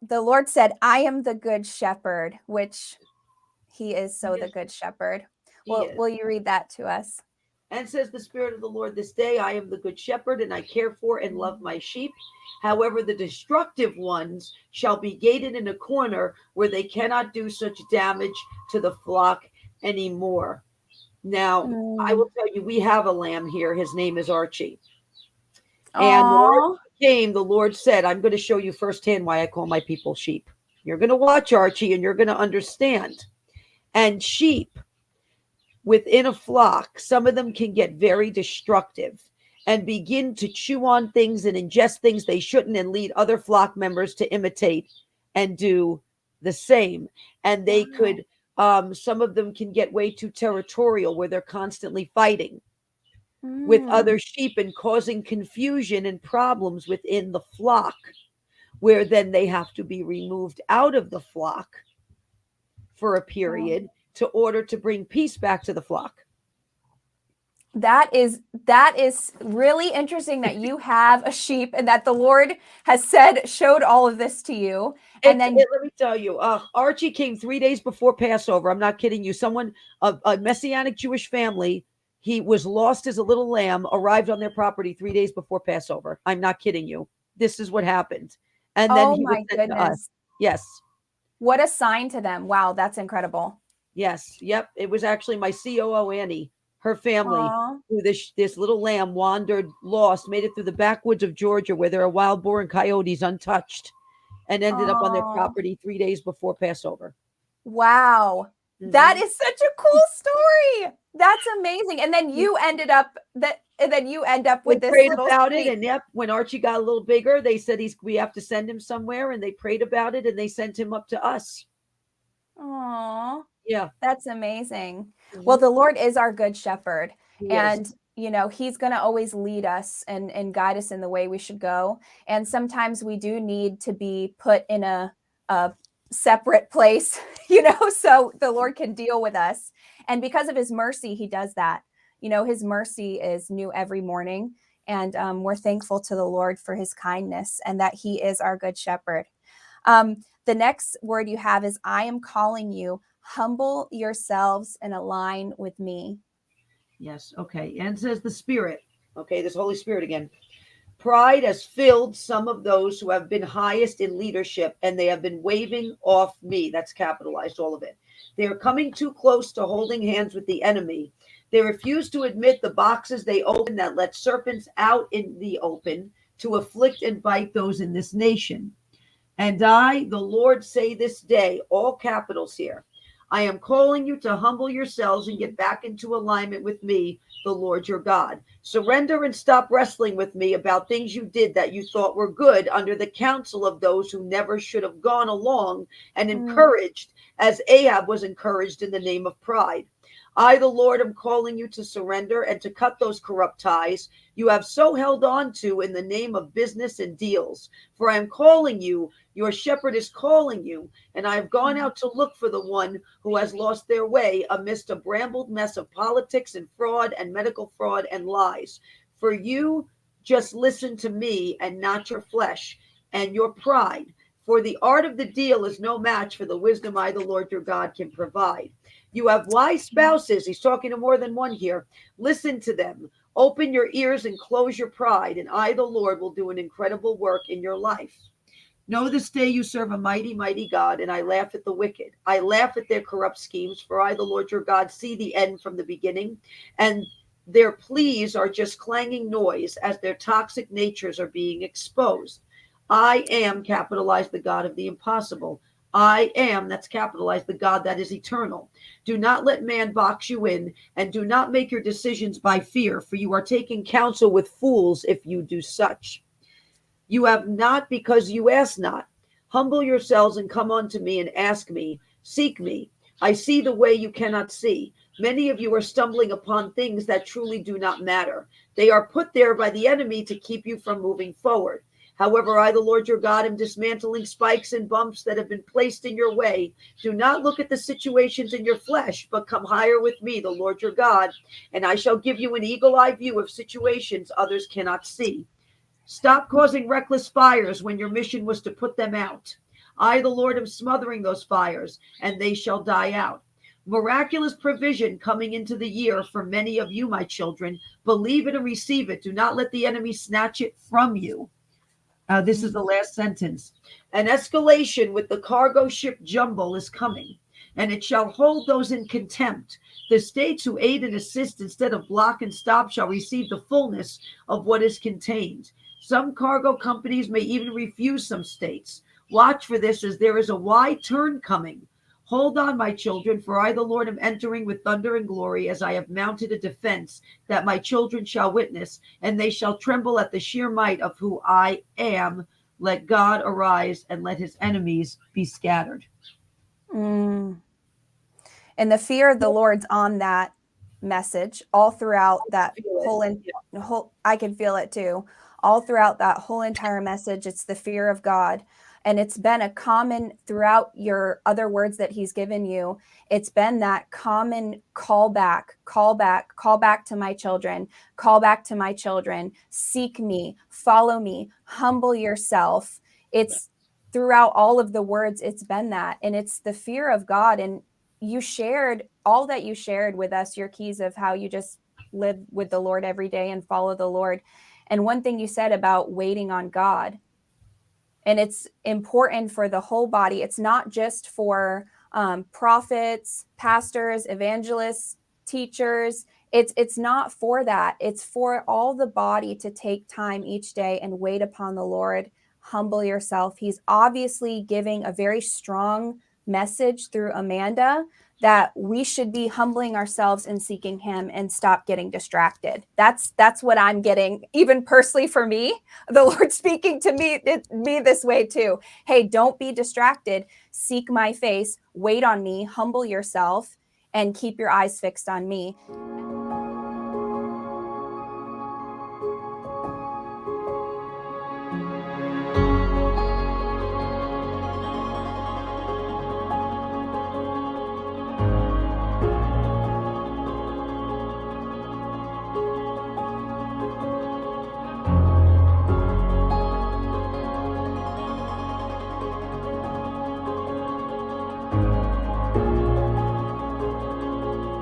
the Lord said, I am the good shepherd, which he is so the Yes, good shepherd. he Well, is. will you read that to us? And says the Spirit of the Lord this day, I am the good shepherd, and I care for and love my sheep. However, the destructive ones shall be gated in a corner where they cannot do such damage to the flock anymore. Now, I Mm. will tell you, we have a lamb here. His name is Archie. And when Aw. Archie came, the Lord said, I'm going to show you firsthand why I call my people sheep. You're going to watch Archie and you're going to understand. And sheep within a flock, some of them can get very destructive and begin to chew on things and ingest things they shouldn't and lead other flock members to imitate and do the same. And they Wow. could, some of them can get way too territorial where they're constantly fighting with Mm. other sheep and causing confusion and problems within the flock, where then they have to be removed out of the flock for a Wow. period to order to bring peace back to the flock. That is really interesting that you have a sheep and that the Lord has showed all of this to you. And then Let me tell you, Archie came 3 days before Passover. I'm not kidding you. Someone, a Messianic Jewish family, he was lost as a little lamb, arrived on their property 3 days before Passover. I'm not kidding you. This is what happened. And then oh he was my sent to us. goodness. Yes. What a sign to them. Wow, that's incredible. Yes. Yep. It was actually my COO, Annie, her family, Aw. who this little lamb wandered, lost, made it through the backwoods of Georgia where there are wild boar and coyotes untouched, and ended up on their Aw. property 3 days before Passover. Wow. That Hmm. is such a cool story. That's amazing. And then you ended up They with this prayed little about it, sheep. and yep, when Archie got a little bigger, they said we have to send him somewhere, and they prayed about it, and they sent him up to us. Aw. Yeah. That's amazing. Well, Hmm. the Lord is our good shepherd, He is. and he's going to always lead us and guide us in the way we should go. And sometimes we do need to be put in a separate place, so the Lord can deal with us. And because of his mercy, he does that. His mercy is new every morning. And we're thankful to the Lord for his kindness and that he is our good shepherd. The next word you have is, I am calling you. Humble yourselves and align with me. Yes. Okay. And it says the Spirit. Okay. This Holy Spirit again. Pride has filled some of those who have been highest in leadership, and they have been waving off me. That's capitalized, all of it. They are coming too close to holding hands with the enemy. They refuse to admit the boxes they open that let serpents out in the open to afflict and bite those in this nation. And I, the Lord, say this day, all capitals here, I am calling you to humble yourselves and get back into alignment with me, the Lord your God. Surrender and stop wrestling with me about things you did that you thought were good under the counsel of those who never should have gone along and Mm. encouraged, as Ahab was encouraged in the name of pride. I, the Lord, am calling you to surrender and to cut those corrupt ties you have so held on to in the name of business and deals. For I am calling you, your shepherd is calling you, and I have gone out to look for the one who has lost their way amidst a brambled mess of politics and fraud and medical fraud and lies. For you, just listen to me and not your flesh and your pride. For the art of the deal is no match for the wisdom I, the Lord your God, can provide. You have wise spouses. He's talking to more than one here. Listen to them. Open your ears and close your pride, and I, the Lord, will do an incredible work in your life. Know this day you serve a mighty, mighty God, and I laugh at the wicked. I laugh at their corrupt schemes, for I, the Lord your God, see the end from the beginning, and their pleas are just clanging noise as their toxic natures are being exposed. I am, capitalized, the God of the impossible. I am, that's capitalized, the God that is eternal. Do not let man box you in, and do not make your decisions by fear, for you are taking counsel with fools if you do such. You have not because you ask not. Humble yourselves and come unto me and ask me, seek me. I see the way you cannot see. Many of you are stumbling upon things that truly do not matter. They are put there by the enemy to keep you from moving forward. However, I, the Lord your God, am dismantling spikes and bumps that have been placed in your way. Do not look at the situations in your flesh, but come higher with me, the Lord your God, and I shall give you an eagle-eye view of situations others cannot see. Stop causing reckless fires when your mission was to put them out. I, the Lord, am smothering those fires, and they shall die out. Miraculous provision coming into the year for many of you, my children. Believe it and receive it. Do not let the enemy snatch it from you. This is the last sentence. An escalation with the cargo ship jumble is coming, and it shall hold those in contempt. The states who aid and assist instead of block and stop shall receive the fullness of what is contained. Some cargo companies may even refuse some states. Watch for this, as there is a wide turn coming. Hold on, my children, for I, the Lord, am entering with thunder and glory, as I have mounted a defense that my children shall witness, and they shall tremble at the sheer might of who I am. Let God arise, and let his enemies be scattered. And the fear of the Lord's on that message all throughout that whole, I can feel it too. All throughout that whole entire message, it's the fear of God. And it's been a common throughout your other words that he's given you. It's been that common call back to my children, call back to my children, seek me, follow me, humble yourself. It's throughout all of the words, it's been that. And it's the fear of God. And you shared all that you shared with us, your keys of how you just live with the Lord every day and follow the Lord. And one thing you said about waiting on God, and it's important for the whole body. It's not just for prophets, pastors, evangelists, teachers. It's not for that. It's for all the body to take time each day and wait upon the Lord. Humble yourself. He's obviously giving a very strong message through Amanda that we should be humbling ourselves and seeking him and stop getting distracted. That's what I'm getting, even personally for me. The Lord speaking to me this way too. Hey, don't be distracted. Seek my face, wait on me, humble yourself, and keep your eyes fixed on me.